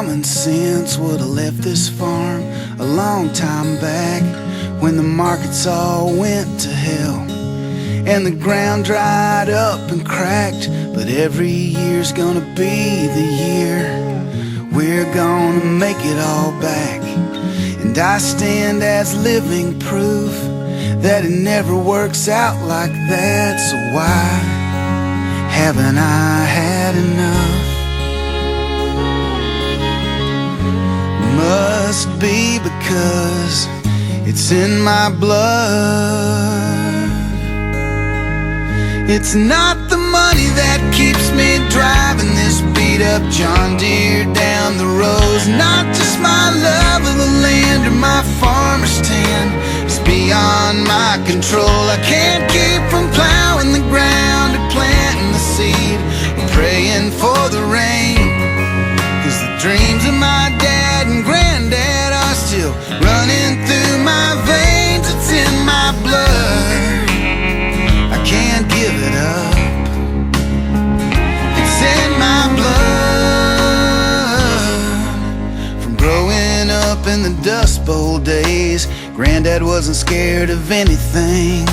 common sense would've left this farm a long time back, when the markets all went to hell and the ground dried up and cracked. But every year's gonna be the year we're gonna make it all back. And I stand as living proof that it never works out like that. So why haven't I had enough? Must be because it's in my blood. It's not the money that keeps me driving this beat up John Deere down the road. Not just my love of the land or my farmer's tan. It's beyond my control. I can't keep from plowing the ground or planting the seed or praying for the rain. 'Cause the dreams of my dad and granddad are still running through my veins. It's in my blood, I can't give it up. It's in my blood. From growing up in the Dust Bowl days, Granddad wasn't scared of anything.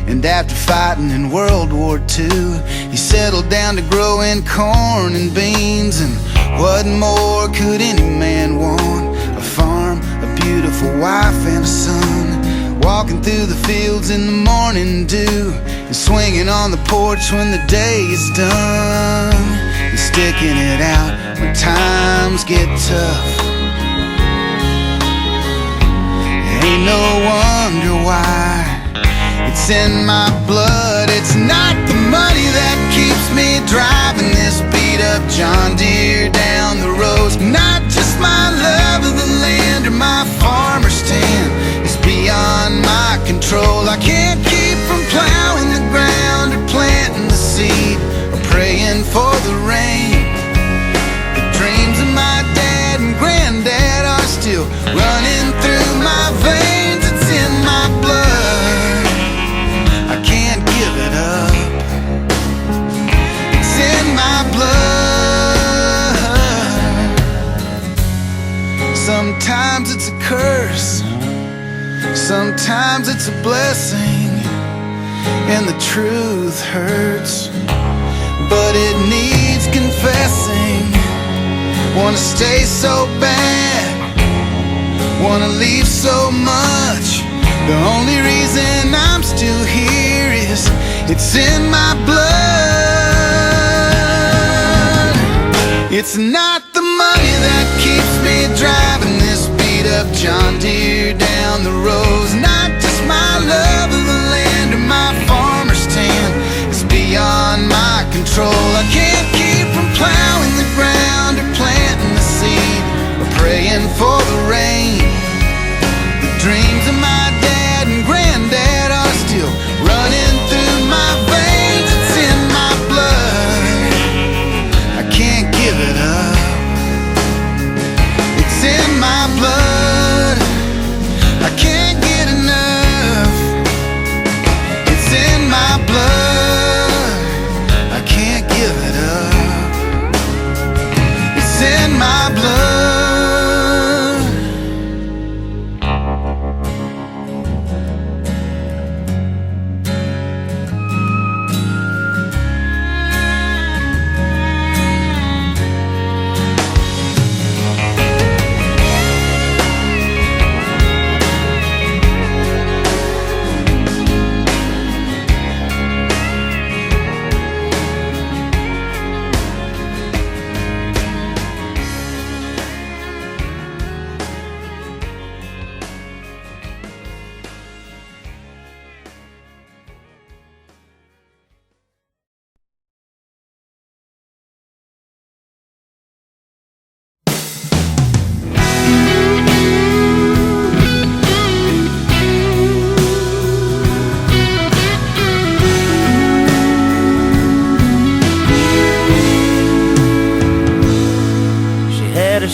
And after fighting in World War II, he settled down to growing corn and beans. And what more could any man want? A farm, a beautiful wife and a son, walking through the fields in the morning dew, and swinging on the porch when the day is done, and sticking it out when times get tough. Ain't no wonder why it's in my blood. It's not the money that keeps me driving this beat up John Deere down the road. Not just my love of the land or my farmer's tan. It's beyond my control. I can't keep from plowing the ground or planting the seed or praying for the rain. The dreams of my dad and granddad are still running through my veins. It's in my blood, I can't give it up. It's in my blood. Sometimes it's a curse, sometimes it's a blessing, and the truth hurts, but it needs confessing. Wanna stay so bad, wanna leave so much. The only reason I'm still here is it's in my blood. It's not the money that keeps me driving this beat up John Deere down the road. Not just my love of the land or my farmer's tan. It's beyond my control. I can't keep from plowing the ground or planting the seed or praying for the rain. The dreams of my dad and granddad are still running through my veins. It's in my blood, I can't give it up. It's in my blood, I can't get enough. It's in my blood, I can't give it up. It's in my blood.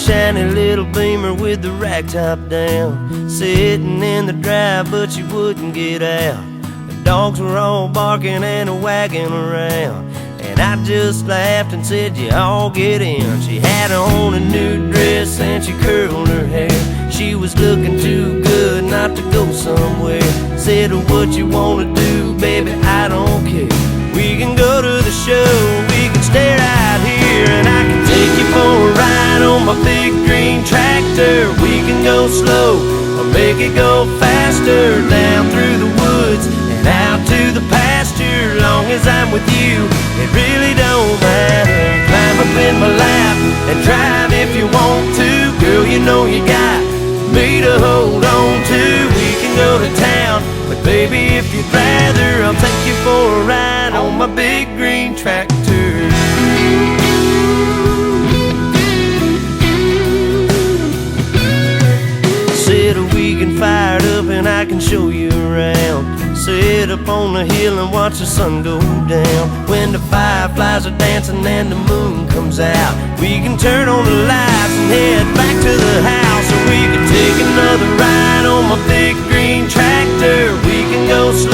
Shiny little Beamer with the rack top down, sitting in the drive but she wouldn't get out. The dogs were all barking and a wagging around, and I just laughed and said, you all get in. She had on a new dress and she curled her hair. She was looking too good not to go somewhere. Said, what you wanna do, baby, I don't care. We can go to the show, we can stay right here, and I can take you for a ride on my big green tractor. We can go slow or make it go faster, down through the woods and out to the pasture. Long as I'm with you, it really don't matter. Climb up in my lap and drive if you want to. Girl, you know you got me to hold on to. We can go to town, but baby, if you'd rather, I'll take you for a ride on my big green tractor. Said we can fire it up and I can show you around. Sit up on the hill and watch the sun go down. When the fireflies are dancing and the moon comes out, we can turn on the lights and head back to the house. Or we can take another ride on my big green tractor. We can go slow